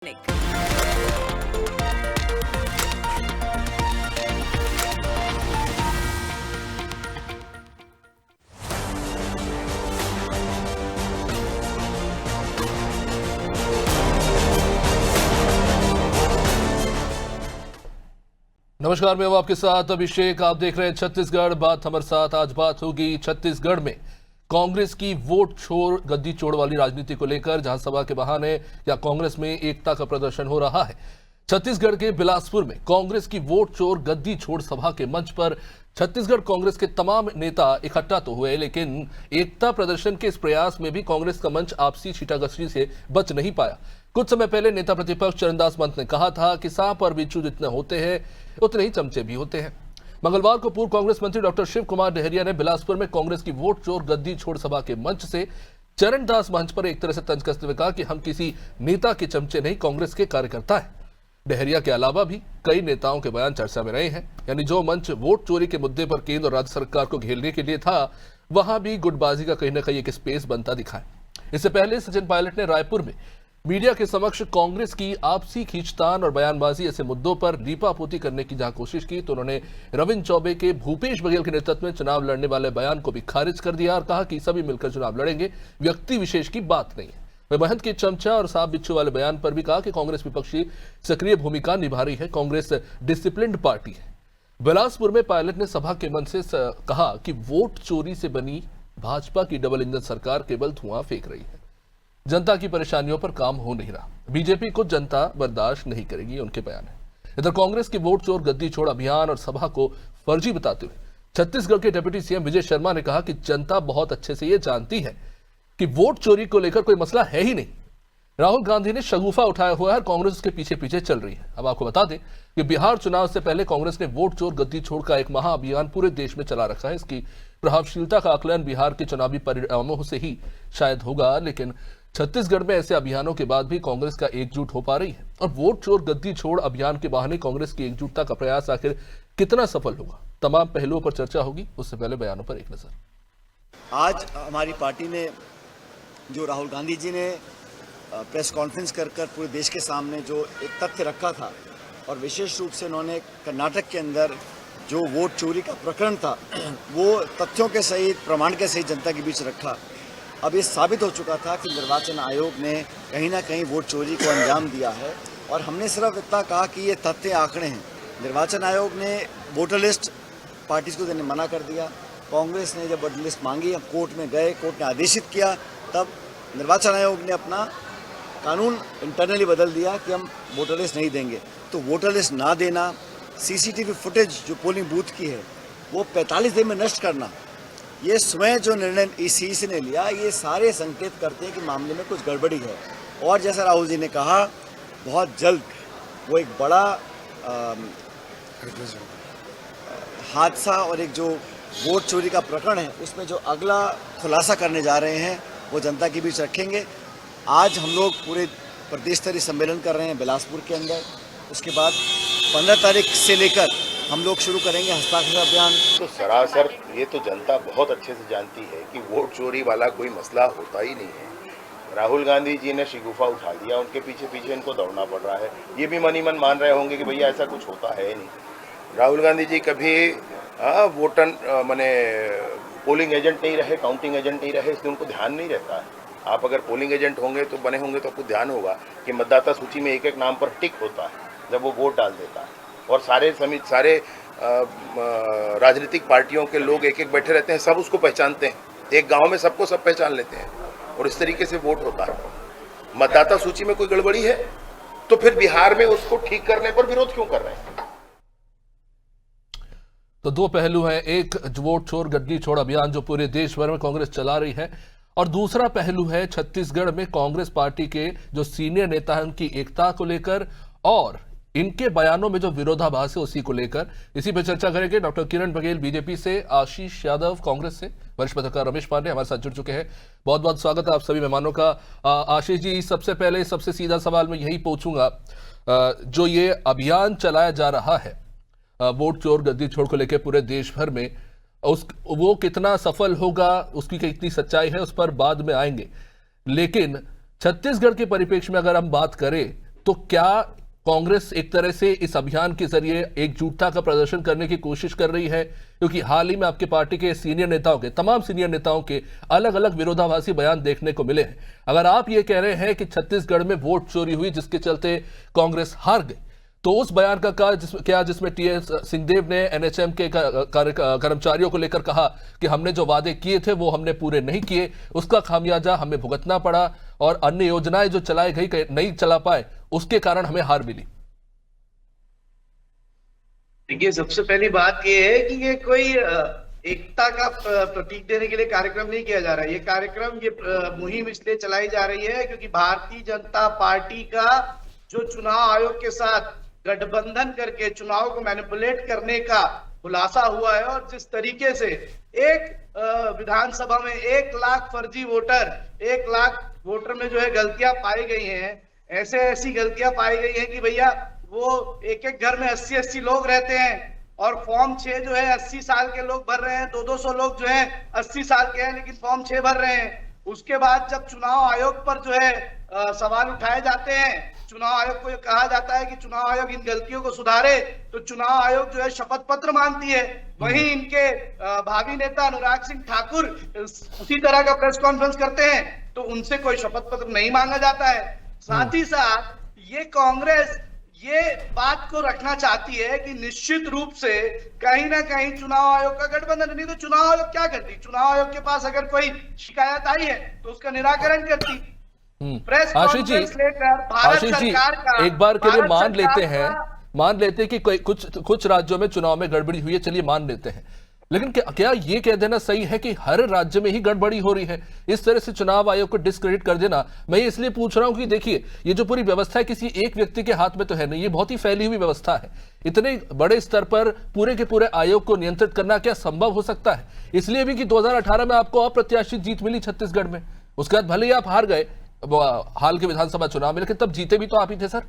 Nick. नमस्कार, मैं हूं आपके साथ अभिषेक। आप देख रहे हैं छत्तीसगढ़ बात। हमारे साथ आज बात होगी छत्तीसगढ़ में कांग्रेस की वोट छोड़ गद्दी छोड़ वाली राजनीति को लेकर, जहां सभा के बहाने या कांग्रेस में एकता का प्रदर्शन हो रहा है। छत्तीसगढ़ के बिलासपुर में कांग्रेस की वोट छोड़ गद्दी छोड़ सभा के मंच पर छत्तीसगढ़ कांग्रेस के तमाम नेता इकट्ठा तो हुए, लेकिन एकता प्रदर्शन के इस प्रयास में भी कांग्रेस का मंच आपसी छींटाकशी से बच नहीं पाया। कुछ समय पहले नेता प्रतिपक्ष चरणदास महंत ने कहा था कि सांप और बिच्छू जितने होते हैं उतने ही चमचे भी होते हैं। मंगलवार को पूर्व कांग्रेस मंत्री डॉक्टर शिव कुमार डहरिया ने बिलासपुर में कांग्रेस की वोट चोर गद्दी छोड़ सभा के मंच से चरणदास महंत पर एक तरह से तंज कसते हुए कहा कि हम किसी नेता के चमचे नहीं, कांग्रेस के कार्यकर्ता हैं। डहरिया के अलावा भी कई नेताओं के बयान चर्चा में रहे हैं। यानी जो मंच वोट चोरी के मुद्दे पर केंद्र और राज्य सरकार को घेरने के लिए था, वहां भी गुटबाजी का कहीं ना कहीं एक स्पेस बनता दिखा है। इससे पहले सचिन पायलट ने रायपुर में मीडिया के समक्ष कांग्रेस की आपसी खींचतान और बयानबाजी ऐसे मुद्दों पर लीपापोती करने की जहां कोशिश की, तो उन्होंने रविंद्र चौबे के भूपेश बघेल के नेतृत्व में चुनाव लड़ने वाले बयान को भी खारिज कर दिया और कहा कि सभी मिलकर चुनाव लड़ेंगे, व्यक्ति विशेष की बात नहीं है। वह महंत के चमचा और सांप बिच्छू वाले बयान पर भी कहा कि कांग्रेस विपक्षी सक्रिय भूमिका निभा रही है, कांग्रेस डिसिप्लिन्ड पार्टी है। बिलासपुर में पायलट ने सभा के मंच से कहा कि वोट चोरी से बनी भाजपा की डबल इंजन सरकार केवल धुआं फेंक रही है, जनता की परेशानियों पर काम हो नहीं रहा, बीजेपी को जनता बर्दाश्त नहीं करेगी, उनके बयान है। इधर कांग्रेस की वोट चोर गद्दी छोड़ अभियान और सभा को फर्जी बताते हुए छत्तीसगढ़ के डिप्टी सीएम विजय शर्मा ने कहा कि जनता बहुत अच्छे से ये जानती है कि वोट चोरी को लेकर कोई मसला है ही नहीं। राहुल गांधी ने शगुफा उठाया हुआ है और कांग्रेस उसके पीछे पीछे चल रही है। अब आपको बता दें कि बिहार चुनाव से पहले कांग्रेस ने वोट चोर गद्दी छोड़ का एक महाअभियान पूरे देश में चला रखा है। इसकी प्रभावशीलता का आकलन बिहार के चुनावी परिणामों से ही शायद होगा, लेकिन छत्तीसगढ़ में ऐसे अभियानों के बाद भी कांग्रेस का एकजुट हो पा रही है। और वोट चोर गद्दी छोड़ अभियान के बहाने कांग्रेस की एकजुटता का प्रयास आखिर कितना सफल होगा, तमाम पहलुओं पर चर्चा होगी। उससे पहले बयानों पर एक नजर। आज हमारी पार्टी ने जो राहुल गांधी जी ने प्रेस कॉन्फ्रेंस कर पूरे देश के सामने जो एक तथ्य रखा था, और विशेष रूप से उन्होंने कर्नाटक के अंदर जो वोट चोरी का प्रकरण था वो तथ्यों के सहित, प्रमाण के सहित जनता के बीच रखा। अब ये साबित हो चुका था कि निर्वाचन आयोग ने कहीं ना कहीं वोट चोरी को अंजाम दिया है, और हमने सिर्फ इतना कहा कि ये तथ्य आंकड़े हैं। निर्वाचन आयोग ने वोटर लिस्ट पार्टीज को देने मना कर दिया। कांग्रेस ने जब वोटर लिस्ट मांगी, हम कोर्ट में गए, कोर्ट ने आदेशित किया, तब निर्वाचन आयोग ने अपना कानून इंटरनली बदल दिया कि हम वोटर लिस्ट नहीं देंगे। तो वोटर लिस्ट ना देना, सीसीटीवी फुटेज जो पोलिंग बूथ की है वो 45 दिन में नष्ट करना, ये स्वयं जो निर्णय ईसी ने लिया, ये सारे संकेत करते हैं कि मामले में कुछ गड़बड़ी है। और जैसा राहुल जी ने कहा, बहुत जल्द वो एक बड़ा हादसा और एक जो वोट चोरी का प्रकरण है उसमें जो अगला खुलासा करने जा रहे हैं वो जनता के बीच रखेंगे। आज हम लोग पूरे प्रदेश स्तरीय सम्मेलन कर रहे हैं बिलासपुर के अंदर। उसके बाद 15 तारीख से लेकर हम लोग शुरू करेंगे हस्ताक्षर अभियान। तो सरासर ये तो जनता बहुत अच्छे से जानती है कि वोट चोरी वाला कोई मसला होता ही नहीं है। राहुल गांधी जी ने शगुफा उठा लिया, उनके पीछे पीछे इनको दौड़ना पड़ रहा है। ये भी मन ही मन मान रहे होंगे कि भैया ऐसा कुछ होता है नहीं। राहुल गांधी जी कभी वोटर माने पोलिंग एजेंट नहीं रहे, काउंटिंग एजेंट नहीं रहे, इसलिए उनको ध्यान नहीं रहता है। आप अगर पोलिंग एजेंट होंगे तो बने होंगे तो आपको ध्यान होगा कि मतदाता सूची में एक एक नाम पर टिक होता है जब वो वोट डाल देता है, और सारे राजनीतिक पार्टियों के लोग एक एक बैठे रहते हैं, सब उसको पहचानते हैं। एक गांव में सबको सब पहचान लेते हैं, और इस तरीके से वोट होता है। मतदाता सूची में कोई गड़बड़ी है तो फिर बिहार में उसको ठीक करने पर विरोध क्यों कर रहे हैं? तो दो पहलू हैं, एक वोट छोड़ गद्दी छोड़ अभियान जो पूरे देश भर में कांग्रेस चला रही है, और दूसरा पहलू है छत्तीसगढ़ में कांग्रेस पार्टी के जो सीनियर नेता हैं उनकी एकता को लेकर और इनके बयानों में जो विरोधाभास है उसी को लेकर। इसी पर चर्चा करेंगे। डॉक्टर किरण बघेल बीजेपी से, आशीष यादव कांग्रेस से, वरिष्ठ पत्रकार रमेश पांडे हमारे साथ जुड़ चुके हैं। बहुत बहुत स्वागत है आप सभी मेहमानों का। आशीष जी, सबसे पहले सबसे सीधा सवाल मैं यही पूछूंगा, जो ये अभियान चलाया जा रहा है वोट चोर गद्दी छोड़ को लेकर पूरे देश भर में, वो कितना सफल होगा, उसकी कितनी सच्चाई है, उस पर बाद में आएंगे। लेकिन छत्तीसगढ़ के परिप्रेक्ष्य में अगर हम बात करें तो क्या कांग्रेस एक तरह से इस अभियान के जरिए एकजुटता का प्रदर्शन करने की कोशिश कर रही है? क्योंकि हाल ही में आपके पार्टी के सीनियर नेताओं के, तमाम सीनियर नेताओं के अलग अलग विरोधाभासी बयान देखने को मिले हैं। अगर आप ये कह रहे हैं कि छत्तीसगढ़ में वोट चोरी हुई जिसके चलते कांग्रेस हार गई, तो उस बयान का क्या जिसमें टीएस सिंहदेव ने एनएचएम के कर्मचारियों को लेकर कहा कि हमने जो वादे किए थे वो हमने पूरे नहीं किए, उसका खामियाजा हमें भुगतना पड़ा और अन्य योजनाएं जो चलाई गई नहीं चला पाए, उसके कारण हमें हार मिली। देखिए, सबसे पहली बात ये है कि ये कोई एकता का प्रतीक देने के लिए कार्यक्रम नहीं किया जा रहा है। ये कार्यक्रम, ये मुहिम इसलिए चलाई जा रही है क्योंकि भारतीय जनता पार्टी का जो चुनाव आयोग के साथ गठबंधन करके चुनाव को मैनिपुलेट करने का खुलासा हुआ है, और जिस तरीके से एक विधानसभा में 1 लाख फर्जी वोटर, 1 लाख वोटर में जो है गलतियां पाई गई हैं, ऐसी गलतियां पाई गई हैं कि भैया वो एक घर में 80-80 लोग रहते हैं और फॉर्म 6 जो है 80 साल के लोग भर रहे हैं, 200 लोग जो है 80 साल के हैं लेकिन फॉर्म 6 भर रहे हैं। उसके बाद जब चुनाव आयोग पर जो है सवाल उठाए जाते हैं, चुनाव आयोग को कहा जाता है कि चुनाव आयोग इन गलतियों को सुधारे, तो चुनाव आयोग जो है शपथ पत्र मांगती है। वहीं इनके भावी नेता अनुराग सिंह ठाकुर उसी तरह का प्रेस कॉन्फ्रेंस करते हैं, तो उनसे कोई शपथ पत्र नहीं मांगा जाता है। साथ ही साथ ये कांग्रेस ये बात को रखना चाहती है कि निश्चित रूप से कहीं ना कहीं चुनाव आयोग का गठबंधन, नहीं तो चुनाव आयोग क्या करती? चुनाव आयोग के पास अगर कोई शिकायत आई है तो उसका निराकरण करती। प्रेस आशीष जी, एक बार के लिए मान लेते हैं कि कुछ राज्यों में चुनाव में गड़बड़ी हुई है, चलिए मान लेते हैं, लेकिन क्या ये कह देना सही है कि हर राज्य में ही गड़बड़ी हो रही है? इस तरह से चुनाव आयोग को डिस्क्रेडिट कर देना, मैं इसलिए पूछ रहा हूं कि देखिए, ये जो पूरी व्यवस्था है किसी एक व्यक्ति के हाथ में तो है नहीं, ये बहुत ही फैली हुई व्यवस्था है। इतने बड़े स्तर पर पूरे के पूरे आयोग को नियंत्रित करना क्या संभव हो सकता है? इसलिए भी कि 2018 में आपको अप्रत्याशित जीत मिली छत्तीसगढ़ में, उसके बाद भले ही आप हार गए हाल के विधानसभा चुनाव में, लेकिन तब जीते भी तो आप ही थे सर।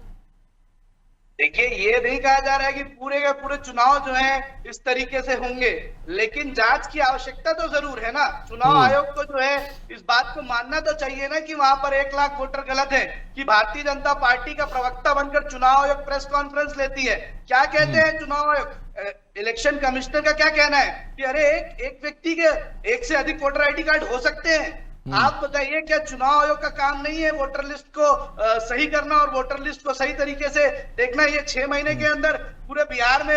देखिए, ये नहीं कहा जा रहा है कि पूरे के पूरे चुनाव जो है इस तरीके से होंगे, लेकिन जांच की आवश्यकता तो जरूर है ना। चुनाव आयोग को जो है इस बात को मानना तो चाहिए ना कि वहां पर 1 लाख वोटर गलत है, कि भारतीय जनता पार्टी का प्रवक्ता बनकर चुनाव आयोग प्रेस कॉन्फ्रेंस लेती है। क्या कहते हैं चुनाव आयोग, इलेक्शन कमिश्नर का क्या कहना है कि अरे एक व्यक्ति के 1 से अधिक वोटर आईडी कार्ड हो सकते हैं। आप बताइए, क्या चुनाव आयोग का काम नहीं है वोटर लिस्ट को सही करना और वोटर लिस्ट को सही तरीके से देखना? ये 6 महीने के अंदर पूरे बिहार में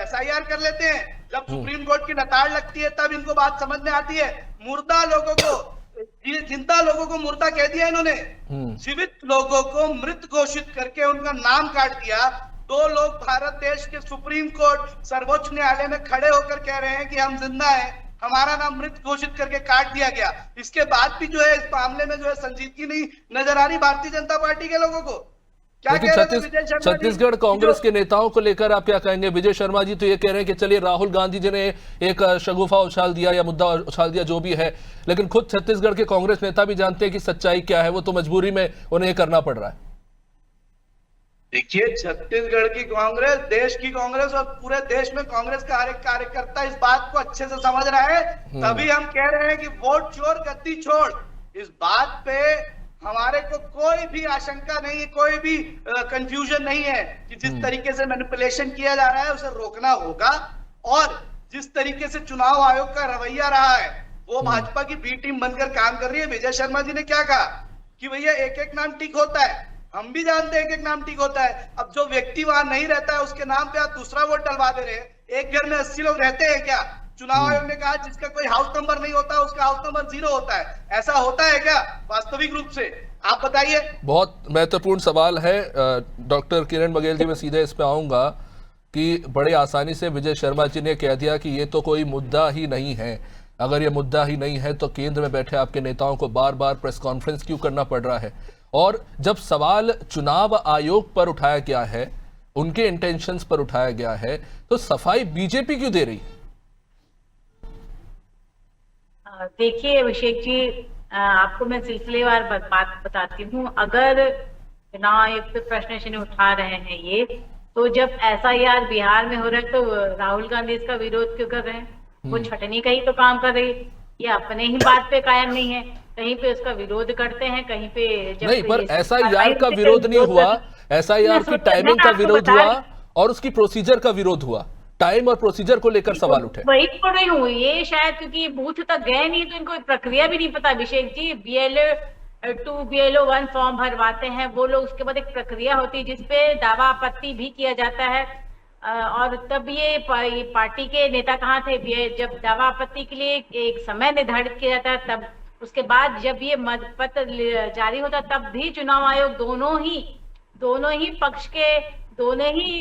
SIR कर लेते हैं। जब सुप्रीम कोर्ट की नताड़ लगती है तब इनको बात समझ में आती है। मुर्दा लोगों को, जिंदा लोगों को मुर्दा कह दिया इन्होंने, जीवित लोगों को मृत घोषित करके उनका नाम काट दिया। 2 लोग भारत देश के सुप्रीम कोर्ट सर्वोच्च न्यायालय में खड़े होकर कह रहे हैं कि हम जिंदा हैं, हमारा नाम मृत घोषित करके काट दिया गया। इसके बाद भी जो है इस मामले में जो है संजीदगी नहीं नजर आ रही भारतीय जनता पार्टी के लोगों को। क्या कह रहे थे छत्तीसगढ़ कांग्रेस के नेताओं को लेकर आप क्या कहेंगे? विजय शर्मा जी तो ये कह रहे हैं कि चलिए राहुल गांधी जी ने एक शगुफा उछाल दिया या मुद्दा उछाल दिया, जो भी है, लेकिन खुद छत्तीसगढ़ के कांग्रेस नेता भी जानते हैं कि सच्चाई क्या है, वो तो मजबूरी में उन्हें ये करना पड़ रहा है। देखिए, छत्तीसगढ़ की कांग्रेस, देश की कांग्रेस और पूरे देश में कांग्रेस का हर एक कार्यकर्ता इस बात को अच्छे से समझ रहा है। तभी हम कह रहे हैं कि वोट चोर गद्दी छोड़। इस बात पे हमारे को कोई भी आशंका नहीं है, कोई भी कंफ्यूजन नहीं है कि जिस तरीके से मैनिपुलेशन किया जा रहा है उसे रोकना होगा। और जिस तरीके से चुनाव आयोग का रवैया रहा है, वो भाजपा की बी टीम बनकर काम कर रही है। विजय शर्मा जी ने क्या कहा कि भैया एक नाम टिक होता है, हम भी जानते हैं एक नाम ठीक होता है। अब जो व्यक्ति वहां नहीं रहता है उसके नाम पे आप दूसरा वोट डलवा दे रहे हैं। एक घर में 80 लोग रहते हैं क्या? चुनाव आयोग ने कहा जिसका कोई हाउस नंबर नहीं होता उसका हाउस नंबर 0 होता है। ऐसा होता है क्या वास्तविक रूप से? आप बताइए। बहुत महत्वपूर्ण सवाल है डॉक्टर किरण बघेल जी, मैं सीधे इस पे आऊंगा कि बड़े आसानी से विजय शर्मा जी ने कह दिया कि ये तो कोई मुद्दा ही नहीं है। अगर ये मुद्दा ही नहीं है तो केंद्र में बैठे आपके नेताओं को बार बार प्रेस कॉन्फ्रेंस क्यों करना पड़ रहा है? और जब सवाल चुनाव आयोग पर उठाया गया है, उनके इंटेंशंस पर उठाया गया है, तो सफाई बीजेपी क्यों दे रही है? देखिए अभिषेक जी, आपको मैं सिलसिलेवार बात बताती हूँ। अगर चुनाव आयोग पे प्रश्न चिन्ह उठा रहे हैं ये, तो जब SIR बिहार में हो रहा है तो राहुल गांधी इसका विरोध क्यों कर रहे हैं? वो छटनी का ही तो काम कर रही है। ये अपने ही बात पे कायम नहीं है, कहीं पे उसका विरोध करते हैं, कहीं पे जब नहीं, पर SIR का विरोध नहीं हुआ, एसआईआर की टाइमिंग का विरोध हुआ और उसकी प्रोसीजर का विरोध हुआ, टाइम और प्रोसीजर को लेकर सवाल उठे। वही बोल रही हूँ, ये शायद क्योंकि बूथ तक गए नहीं तो इनको प्रक्रिया भी नहीं पता। Abhishek ji, BLO 2 BLO 1 form भरवाते हैं वो लोग, उसके बाद एक प्रक्रिया होती है जिसपे दावा आपत्ति भी किया जाता है। और तब ये पार्टी के नेता कहाँ थे जब दावा आपत्ति के लिए एक समय निर्धारित किया जाता है, तब उसके बाद जब ये मत पत्र जारी होता तब भी चुनाव आयोग दोनों ही पक्ष के दोनों ही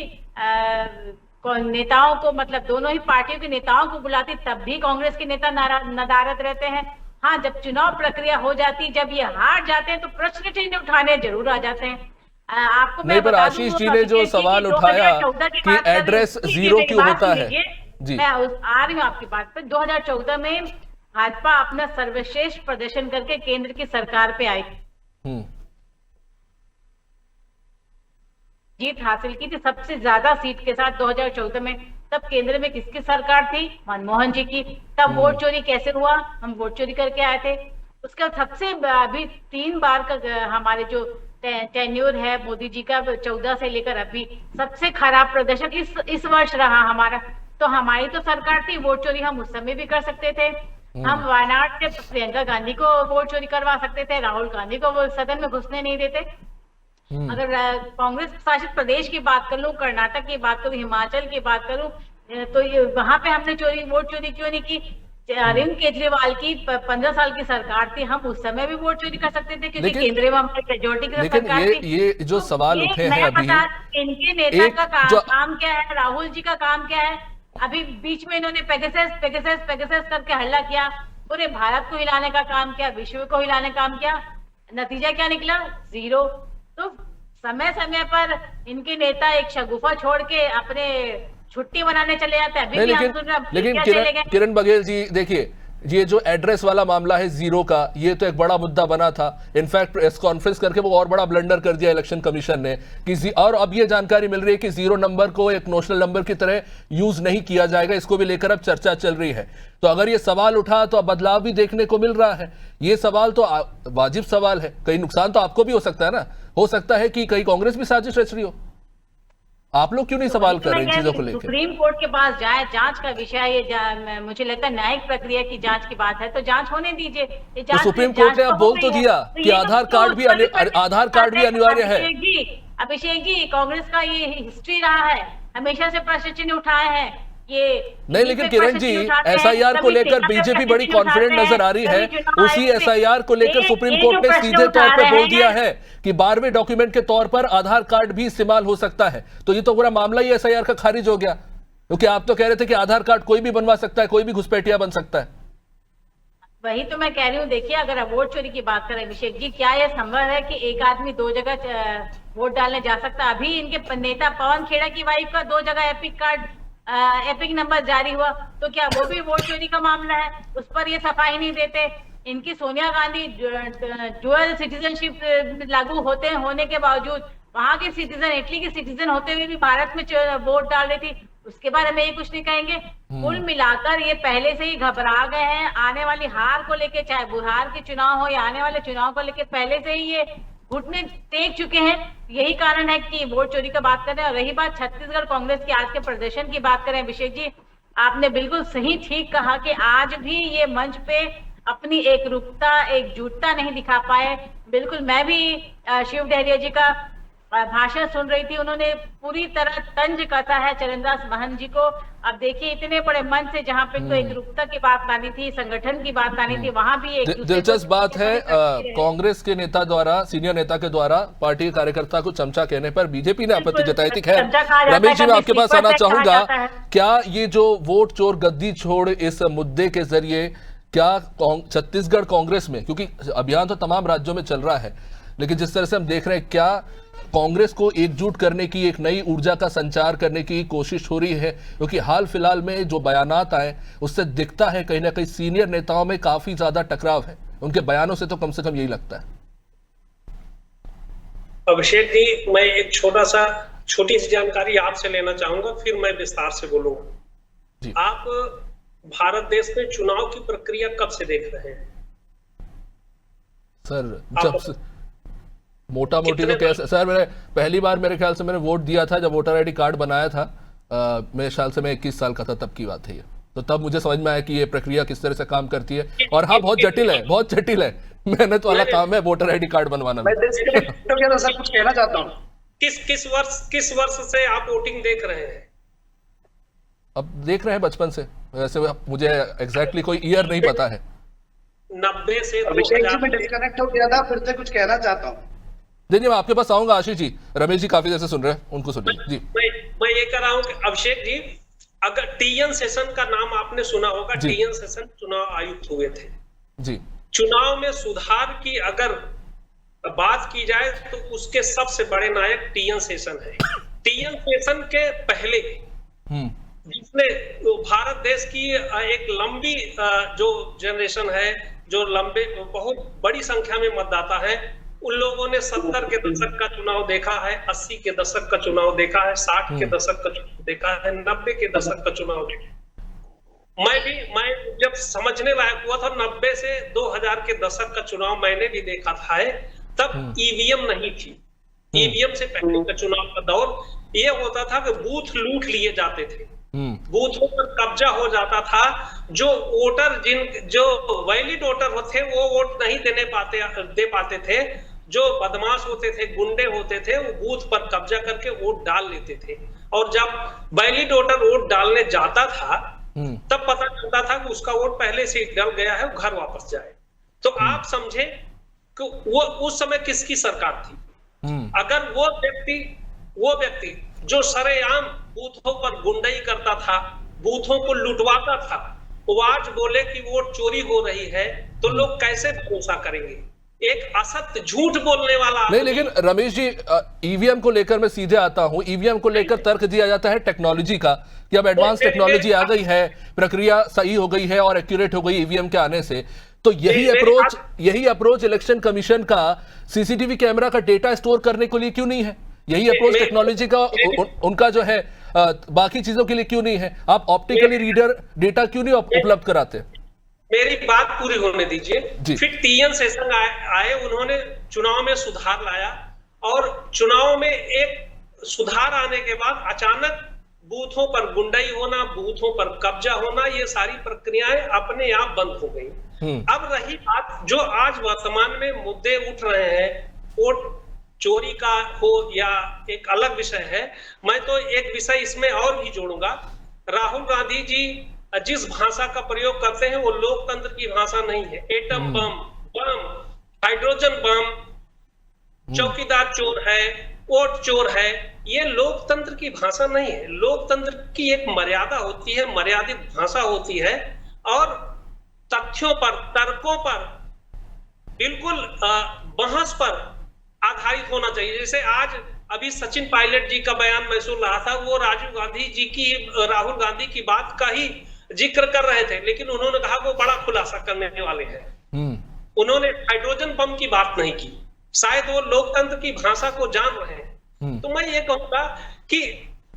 नेताओं को, मतलब दोनों ही पार्टियों के नेताओं को बुलाती, तब भी कांग्रेस के नेता नदारद रहते हैं। हाँ, जब चुनाव प्रक्रिया हो जाती, जब ये हार जाते हैं तो प्रश्न चिन्ह उठाने जरूर आ जाते हैं। आपको नहीं, पर आशीष जी ने जो सवाल उठाया कि एड्रेस जीरो क्यों होता है, जी मैं आ रही हूँ आपकी बात पे। 2014 में भाजपा अपना सर्वश्रेष्ठ प्रदर्शन करके केंद्र की सरकार पे आई, जीत हासिल की थी सबसे ज्यादा सीट के साथ 2014 में। तब केंद्र में किसकी सरकार थी? मनमोहन जी की। तब वोट चोरी कैसे हुआ? हम वोट चोरी करके आए थे। उसका सबसे अभी 3 बार का हमारे जो टेन्योर है मोदी जी का 14 से लेकर अभी सबसे खराब प्रदर्शन इस वर्ष रहा हमारा। तो हमारी तो सरकार थी, वोट चोरी हम उस समय भी कर सकते थे। हम वायनाड से प्रियंका गांधी को वोट चोरी करवा सकते थे, राहुल गांधी को वो सदन में घुसने नहीं देते। अगर कांग्रेस शासित प्रदेश की बात कर लूं, कर्नाटक की बात करूं, हिमाचल की बात करूं, तो ये वहां पे हमने वोट चोरी क्यों नहीं की? अरविंद केजरीवाल की 15 साल की सरकार थी, हम उस समय भी वोट चोरी कर सकते थे क्योंकि केंद्र में हमारी मेजोरिटी की सरकार थी। ये जो सवाल उठे हैं अभी, इनके नेता का काम क्या है, राहुल जी का काम क्या है? अभी बीच में इन्होंने पेगासस करके हल्ला किया, पूरे भारत को हिलाने का काम किया, विश्व को हिलाने का काम किया, नतीजा क्या निकला? 0। तो समय समय पर इनके नेता एक शगुफा छोड़ के अपने छुट्टी बनाने चले जाते हैं। अभी भी हम सुन रहे हैं, लेकिन किरण बघेल जी देखिए, ये जो एड्रेस वाला मामला है जीरो का, ये तो एक बड़ा मुद्दा बना था। इनफैक्ट प्रेस कॉन्फ्रेंस करके वो और बड़ा ब्लंडर कर दिया इलेक्शन कमीशन ने कि और अब ये जानकारी मिल रही है कि जीरो नंबर को एक नोशनल नंबर की तरह यूज नहीं किया जाएगा। इसको भी लेकर अब चर्चा चल रही है। तो अगर ये सवाल उठा तो अब बदलाव भी देखने को मिल रहा है। ये सवाल तो वाजिब सवाल है, कहीं नुकसान तो आपको भी हो सकता है ना। हो सकता है कि कहीं कांग्रेस भी साजिश रच रही हो। आप लोग क्यों नहीं सवाल कर रहे इन चीजों को लेकर? सुप्रीम कोर्ट के पास जाए, जांच का विषय ये मुझे लगता है न्यायिक प्रक्रिया की जांच की बात है, तो जांच होने दीजिए। तो सुप्रीम कोर्ट ने अब बोल तो दिया कि आधार कार्ड भी अनिवार्य है। अभिषेक जी, कांग्रेस का ये हिस्ट्री रहा है, हमेशा से प्रश्न चिन्ह उठाए हैं ये नहीं। लेकिन किरण जी, एसआईआर को लेकर बीजेपी बड़ी कॉन्फिडेंट नजर आ रही है। उसी एसआईआर को लेकर सुप्रीम कोर्ट ने सीधे तौर पर बोल दिया है कि 12वें डॉक्यूमेंट के तौर पर आधार कार्ड भी इस्तेमाल हो सकता है। तो ये तो पूरा मामला ही एसआईआर का खारिज हो गया, क्योंकि आप तो कह रहे थे कि आधार कार्ड कोई भी बनवा सकता है, कोई भी घुसपैठिया बन सकता है। वही तो मैं कह रही हूँ। देखिए, अगर आप वोट चोरी की बात करें अभिषेक जी, क्या यह संभव है कि एक आदमी 2 जगह वोट डालने जा सकता है? अभी इनके नेता पवन खेड़ा की वाइफ का 2 जगह एपिक नंबर जारी हुआ, तो क्या वो भी वोट चोरी का मामला है? उस पर ये सफाई नहीं देते। इनकी सोनिया गांधी डुअल सिटीजनशिप लागू होने के बावजूद वहां के सिटीजन, इटली के सिटीजन होते हुए भी भारत में वोट डाल रही थी, उसके बारे में ये कुछ नहीं कहेंगे। कुल मिलाकर ये पहले से ही घबरा गए हैं आने वाली हार को लेके, चाहे बिहार के चुनाव हो या आने वाले चुनाव को लेके पहले से ही ये घुटने टेक चुके हैं। यही कारण है कि वोट चोरी का बात कर रहे हैं। और रही बात छत्तीसगढ़ कांग्रेस की आज के प्रदर्शन की बात करें अभिषेक जी, आपने बिल्कुल सही ठीक कहा कि आज भी ये मंच पे अपनी एकरूपता, एकजुटता नहीं दिखा पाए। बिल्कुल, मैं भी शिव डहरिया जी का भाषण सुन रही थी, उन्होंने पूरी तरह तंज कसा है चरणदास महंत जी को। अब देखिए, इतने बड़े मंच से जहां पे तो एकरूपता की बात लानी थी, संगठन की बात लानी थी, वहां भी एक दिलचस्प बात है। कांग्रेस के नेता द्वारा, सीनियर नेता के द्वारा पार्टी के कार्यकर्ता को चमचा कहने पर बीजेपी ने आपत्ति जताई थी। खैर, रमेश जी, मैं आपके पास आना चाहूंगा। क्या ये जो वोट चोर गद्दी छोड़ इस मुद्दे के जरिए क्या छत्तीसगढ़ कांग्रेस में, क्योंकि अभियान तो तमाम राज्यों में चल रहा है, लेकिन जिस तरह से हम देख रहे हैं, क्या कांग्रेस को एकजुट करने की, एक नई ऊर्जा का संचार करने की कोशिश हो रही है? क्योंकि हाल फिलहाल में जो बयानात आए उससे दिखता है कहीं ना कहीं सीनियर नेताओं में काफी ज्यादा टकराव है। उनके बयानों से तो कम से कम यही लगता है। अभिषेक जी, मैं एक छोटी सी जानकारी आपसे लेना चाहूंगा, फिर मैं विस्तार से बोलूंगा। आप भारत देश में चुनाव की प्रक्रिया कब से देख रहे हैं? सर, मोटा मोटी तो कैसे सर, मैंने पहली बार मेरे ख्याल से मैंने वोट दिया था जब वोटर आईडी कार्ड बनाया था, मेरे ख्याल से मैं 21 साल का था, तब की बात है ये। तो तब मुझे समझ में आया कि ये प्रक्रिया किस तरह से काम करती है। और हाँ, बहुत जटिल है, बहुत जटिल है, मेहनत वाला काम है वोटर आईडी कार्ड बनवाना। मैं सर कुछ कहना चाहता हूँ। किस वर्ष से आप वोटिंग देख रहे हैं? अब देख रहे हैं बचपन से, वैसे मुझे एग्जैक्टली कोई ईयर नहीं पता है। 90 से अभिषेक जी, मैं डिस्कनेक्ट हो गया था, फिर से कुछ कहना चाहता हूँ। जी मैं आपके पास आऊंगा आशीष जी। रमेश जी काफी देर से सुन रहे हैं, उनको सुनिए जी। मैं ये कह रहा हूँ कि अभिषेक जी, अगर टीएन सेशन का नाम आपने सुना होगा, टीएन सेशन चुनाव आयुक्त हुए थे जी। चुनाव में सुधार की अगर बात की जाए तो उसके सबसे बड़े नायक टीएन सेशन है। टीएन सेशन के पहले जिसने भारत देश की एक लंबी जो जनरेशन है, जो लंबे बहुत बड़ी संख्या में मतदाता है, उन लोगों ने 70 के दशक का चुनाव देखा है, 80 के दशक का चुनाव देखा है, 60 के दशक का चुनाव देखा है, 90 के दशक का चुनाव देखा है। मैं जब समझने लायक हुआ था 90 से 2000 के दशक का चुनाव मैंने भी देखा था, तब ईवीएम नहीं थी। ईवीएम से पहले का चुनाव का दौर ये होता था कि बूथ लूट लिए जाते थे, बूथों पर कब्जा हो जाता था। जो वोटर जो वैलिड वोटर होते वो वोट नहीं दे पाते थे, जो बदमाश होते थे, गुंडे होते थे, वो बूथ पर कब्जा करके वोट डाल लेते थे। और जब वैलिड वोटर वोट डालने जाता था तब पता चलता था कि उसका वोट पहले से डल गया है, घर वापस जाए। तो आप समझे कि वो उस समय किसकी सरकार थी? अगर वो व्यक्ति जो सरेआम बूथों पर गुंडाई करता था, बूथों को लुटवाता था, वो आज बोले कि वोट चोरी हो रही है, तो लोग कैसे भरोसा करेंगे? एक असत्य झूठ बोलने वाला नहीं। लेकिन रमेश जी, ईवीएम को लेकर मैं सीधे आता हूं। ईवीएम को लेकर तर्क दिया जाता है टेक्नोलॉजी का कि अब एडवांस टेक्नोलॉजी आ गई है, प्रक्रिया सही हो गई है और एक्यूरेट हो गई ईवीएम के आने से। तो यही अप्रोच इलेक्शन कमीशन का सीसीटीवी कैमरा का डेटा स्टोर करने के लिए क्यों नहीं है? यही अप्रोच टेक्नोलॉजी का उनका जो है बाकी चीजों के लिए क्यों नहीं है? आप ऑप्टिकली रीडर डेटा क्यों नहीं उपलब्ध कराते? मेरी बात पूरी होने दीजिए। फिर टीएन सेशन आए, उन्होंने चुनाव में सुधार लाया, और चुनाव में एक सुधार आने के बाद अचानक बूथों पर गुंडाई होना, बूथों पर कब्जा होना, ये सारी प्रक्रियाएं अपने आप बंद हो गई। अब रही बात जो आज वर्तमान में मुद्दे उठ रहे हैं, वोट चोरी का हो या एक अलग विषय है, मैं तो एक विषय इसमें और भी जोड़ूंगा। राहुल गांधी जी जिस भाषा का प्रयोग करते हैं वो लोकतंत्र की भाषा नहीं है। एटम बम, हाइड्रोजन बम, चौकीदार चोर है, वोट चोर है, ये लोकतंत्र की भाषा नहीं है। लोकतंत्र की एक मर्यादा होती है, मर्यादित भाषा होती है, और तथ्यों पर, तर्कों पर, बिल्कुल बहस पर आधारित होना चाहिए। जैसे आज अभी सचिन पायलट जी का बयान मैं सुन रहा था, वो राजीव गांधी जी की, राहुल गांधी की बात का ही जिक्र कर रहे थे, लेकिन उन्होंने कहा वो बड़ा खुलासा करने वाले हैं। उन्होंने हाइड्रोजन बम की बात नहीं की। शायद वो लोकतंत्र की भाषा को जान रहे हैं। तो मैं ये कहूंगा कि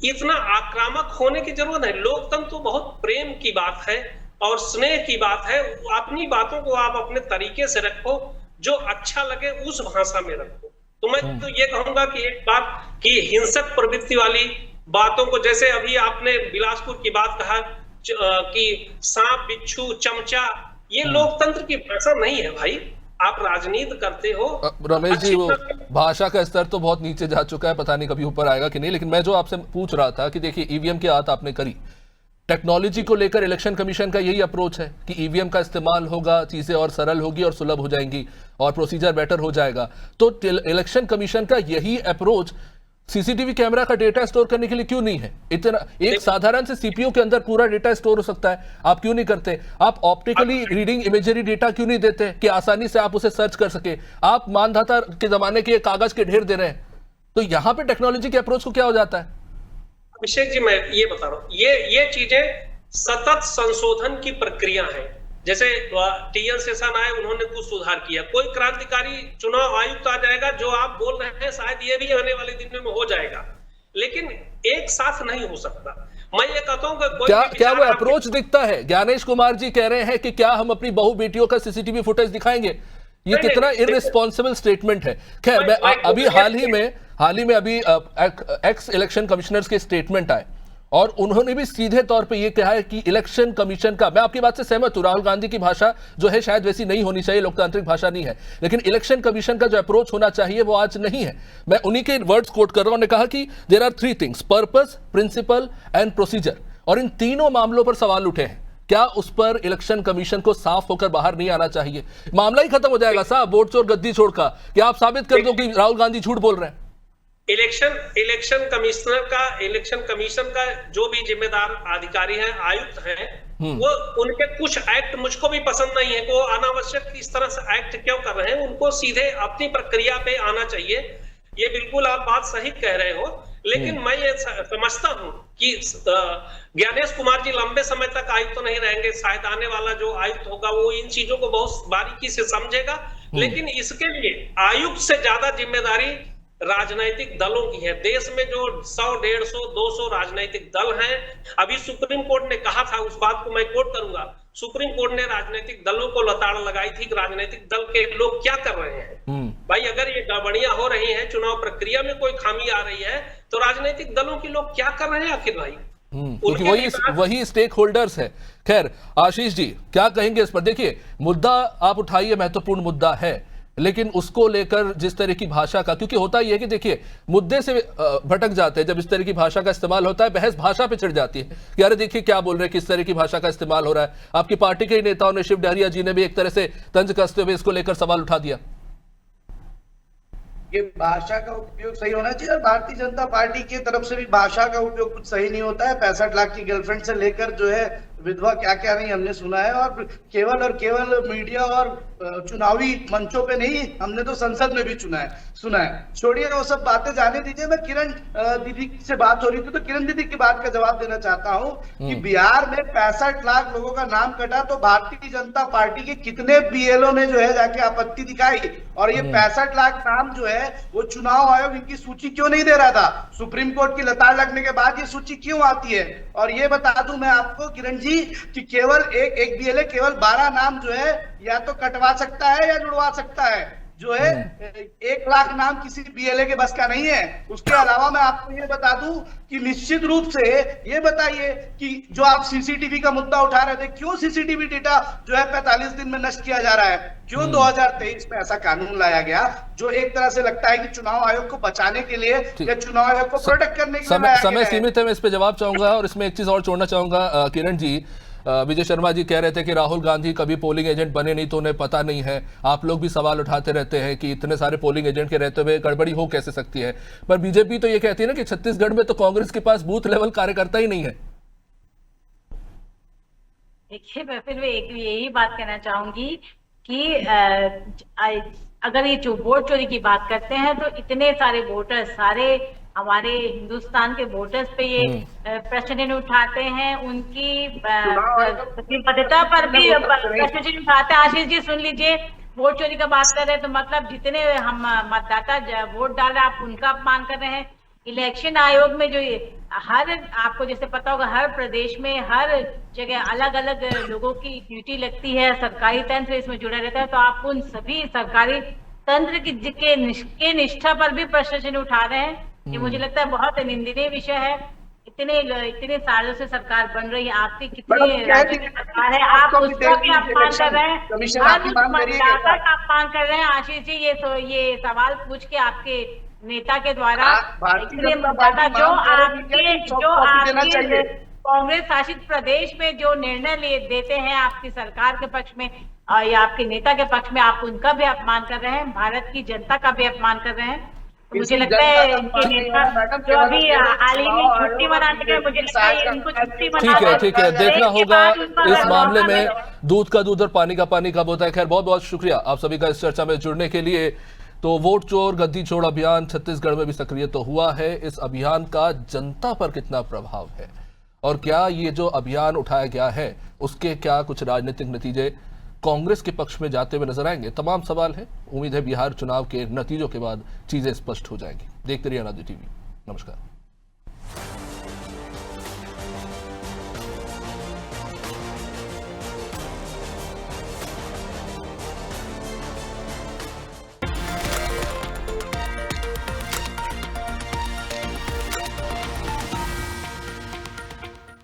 इतना आक्रामक होने की जरूरत नहीं। लोकतंत्र तो बहुत प्रेम की बात है और स्नेह की बात है। अपनी बातों को आप अपने तरीके से रखो, जो अच्छा लगे उस भाषा में रखो। तो मैं तो ये कहूंगा कि एक बात कि हिंसक प्रवृत्ति वाली बातों को, जैसे अभी आपने बिलासपुर की बात कहा कि सांप, बिच्छू, चमचा, ये लोकतंत्र की भाषा नहीं है भाई। आप राजनीति करते हो। रमेश जी, वो भाषा का स्तर तो बहुत नीचे जा चुका है, पता नहीं कभी ऊपर आएगा कि नहीं। लेकिन मैं जो आपसे पूछ रहा था कि देखिए, ईवीएम की बात आपने करी, टेक्नोलॉजी को लेकर इलेक्शन कमीशन का यही अप्रोच है कि ईवीएम का इस्तेमाल होगा, चीजें और सरल होगी और सुलभ हो जाएंगी और प्रोसीजर बेटर हो जाएगा। तो इलेक्शन कमीशन का यही अप्रोच सीसीटीवी कैमरा का डेटा स्टोर करने के लिए क्यों नहीं है? इतना एक साधारण से सीपीयू के अंदर पूरा डेटा स्टोर हो सकता है, आप क्यों नहीं करते? आप ऑप्टिकली रीडिंग इमेजरी डेटा क्यों नहीं देते कि आसानी से आप उसे सर्च कर सके? आप मानधाता के जमाने के कागज के ढेर दे रहे हैं। तो यहां पे टेक्नोलॉजी के अप्रोच को क्या हो जाता है? अभिषेक जी, मैं ये बता रहा हूं, ये चीजें सतत संशोधन की प्रक्रिया है। जैसे टीएन सेशन आए, उन्होंने कुछ सुधार किया, कोई क्रांतिकारी चुनाव आयुक्त आ जाएगा, जो आप बोल रहे हैं शायद ये भी आने वाले दिनों में हो जाएगा, लेकिन एक साथ नहीं हो सकता। मैं ये कहता हूं कि क्या वो अप्रोच दिखता है? ज्ञानेश कुमार जी कह रहे हैं कि क्या हम अपनी बहू बेटियों का सीसीटीवी फुटेज दिखाएंगे? ये कितना इररिस्पॉन्सिबल स्टेटमेंट है। खैर मैं अभी हाल ही में अभी एक्स इलेक्शन कमिश्नर्स के स्टेटमेंट आए और उन्होंने भी सीधे तौर पे ये कहा है कि इलेक्शन कमीशन का, मैं आपकी बात से सहमत हूं, राहुल गांधी की भाषा जो है शायद वैसी नहीं होनी चाहिए, लोकतांत्रिक भाषा नहीं है, लेकिन इलेक्शन कमीशन का जो अप्रोच होना चाहिए वो आज नहीं है। मैं उन्हीं के वर्ड्स कोट कर रहा हूं, उन्होंने कहा कि there are 3 things, purpose, principle and procedure, और इन तीनों मामलों पर सवाल उठे हैं। क्या उस पर इलेक्शन कमीशन को साफ होकर बाहर नहीं आना चाहिए? मामला ही खत्म हो जाएगा साहब, वोट चोर गद्दी चोर का। क्या आप साबित कर दो कि राहुल गांधी झूठ बोल रहे हैं? इलेक्शन कमीशन का जो भी जिम्मेदार अधिकारी हैं, आयुक्त हैं, वो उनके कुछ एक्ट मुझको भी पसंद नहीं है। वो अनावश्यक इस तरह से एक्ट क्यों कर रहे हैं? उनको सीधे अपनी प्रक्रिया पे आना चाहिए। ये बिल्कुल आप बात सही कह रहे हो, लेकिन मैं ये समझता हूं कि ज्ञानेश कुमार जी लंबे समय तक आयुक्त तो नहीं रहेंगे। शायद आने वाला जो आयुक्त होगा वो इन चीजों को बहुत बारीकी से समझेगा, लेकिन इसके लिए आयुक्त से ज्यादा जिम्मेदारी राजनीतिक दलों की है। देश में जो 100, 150, 200 राजनीतिक दल हैं, अभी सुप्रीम कोर्ट ने कहा था, उस बात को मैं कोट करूंगा, सुप्रीम कोर्ट ने राजनीतिक दलों को लताड़ लगाई थी कि राजनीतिक दल के लोग क्या कर रहे हैं। भाई अगर ये गड़बड़ियां हो रही हैं, चुनाव प्रक्रिया में कोई खामी आ रही है, तो राजनीतिक दलों के लोग क्या कर रहे हैं आखिर भाई? क्योंकि वही स्टेक होल्डर्स है। खैर आशीष जी क्या कहेंगे इस पर? देखिए मुद्दा आप उठाइए, महत्वपूर्ण मुद्दा है, लेकिन उसको लेकर जिस तरह की भाषा का, क्योंकि होता ही है कि देखिए मुद्दे से भटक जाते हैं जब इस तरह की भाषा का इस्तेमाल होता है, बहस भाषा पे छिड़ जाती है कि अरे देखिए क्या बोल रहे हैं, किस तरह की भाषा का इस्तेमाल हो रहा है। आपकी पार्टी के ही नेताओं ने, शिव डहरिया जी ने भी एक तरह से तंज कसते हुए इसको लेकर सवाल उठा दिया। ये भाषा का उपयोग सही होना चाहिए, और भारतीय जनता पार्टी की तरफ से भी भाषा का उपयोग कुछ सही नहीं होता है। 65 लाख की गर्लफ्रेंड से लेकर जो है विधवा क्या क्या नहीं हमने सुना है, और केवल मीडिया और चुनावी मंचों पे नहीं, हमने तो संसद में भी सुना है। छोड़िए वो सब बातें, जाने दीजिए। मैं किरण दीदी से बात हो रही थी, तो किरण दीदी की बात का जवाब देना चाहता हूं कि बिहार में 65 लाख लोगों का नाम कटा, तो भारतीय जनता पार्टी के कितने बीएलओ ने जो है जाके आपत्ति दिखाई, और ये 65 लाख नाम जो है वो चुनाव आयोग इनकी सूची क्यों नहीं दे रहा था? सुप्रीम कोर्ट की लताड़ लगने के बाद ये सूची क्यों आती है? और ये बता दूं मैं आपको किरण जी कि केवल एक बीएलए केवल 12 नाम जो है या तो कटवा सकता है या जुड़वा सकता है, जो है 1 लाख नाम किसी बीएलए के बस का नहीं है। उसके अलावा मैं आपको ये बता दूं कि निश्चित रूप से ये बताइए कि जो आप सीसीटीवी का मुद्दा उठा रहे थे, क्यों सीसीटीवी डेटा जो है 45 दिन में नष्ट किया जा रहा है? क्यों 2023 में ऐसा कानून लाया गया जो एक तरह से लगता है कि चुनाव आयोग को बचाने के लिए या चुनाव आयोग को प्रोटेक्ट करने के लिए? समय सीमित है, मैं इस पे जवाब चाहूंगा, और इसमें एक चीज और जोड़ना चाहूंगा। किरण जी, विजय शर्मा जी कह रहे थे कि राहुल गांधी कभी पोलिंग एजेंट बने नहीं तो उन्हें पता नहीं है। आप लोग भी सवाल उठाते रहते हैं कि इतने सारे पोलिंग एजेंट के रहते हुए गड़बड़ी हो कैसे सकती है, पर बीजेपी तो ये कहती है ना कि छत्तीसगढ़ में तो कांग्रेस के पास बूथ लेवल कार्यकर्ता ही नहीं है। देखिए मैं फिर यही बात कहना चाहूंगी कि अगर ये वोट चोरी की बात करते हैं, तो इतने सारे वोटर्स, सारे हमारे हिंदुस्तान के वोटर्स पे ये प्रश्न उठाते हैं, उनकी प्रतिबद्धता पर भी प्रश्न उठाते हैं। आशीष जी सुन लीजिए, वोट चोरी का बात कर रहे हैं तो मतलब जितने हम मतदाता वोट डाल रहे हैं आप उनका अपमान कर रहे हैं। इलेक्शन आयोग में जो आपको जैसे पता होगा, हर प्रदेश में हर जगह अलग अलग लोगों की ड्यूटी लगती है, सरकारी तंत्र इसमें जुड़ा रहता है, तो आप उन सभी सरकारी तंत्र के निष्ठा पर भी प्रश्न उठा रहे हैं। ये मुझे लगता है बहुत निंदनीय विषय है। इतने सालों से सरकार बन रही है, आपकी कितनी सरकार है, आप उसका भी अपमान कर रहे हैं, मतदाता का अपमान कर रहे हैं। आशीष जी ये सवाल पूछ के आपके नेता के द्वारा इतने मतदाता जो आपके कांग्रेस शासित प्रदेश में जो निर्णय देते हैं आपकी सरकार के पक्ष में या आपके नेता के पक्ष में, आप उनका भी अपमान कर रहे हैं, भारत की जनता का भी अपमान कर रहे हैं। मुझे लगता है इनके नेता जो अभी हाल ही में छुट्टी मनाने के, मुझे लगता है इनको छुट्टी मनाना ठीक है, देखना होगा इस मामले में दूध का दूध और पानी का पानी कब होता है। खैर बहुत बहुत शुक्रिया आप सभी का इस चर्चा में जुड़ने के लिए। तो वोट चोर गद्दी छोड़ अभियान छत्तीसगढ़ में भी सक्रिय तो हुआ है, इस अभियान का जनता पर कितना प्रभाव है और क्या ये जो अभियान उठाया गया है उसके क्या कुछ राजनीतिक नतीजे कांग्रेस के पक्ष में जाते हुए नजर आएंगे, तमाम सवाल है। उम्मीद है बिहार चुनाव के नतीजों के बाद चीजें स्पष्ट हो जाएंगी। देखते रहिए अनादि टीवी। नमस्कार।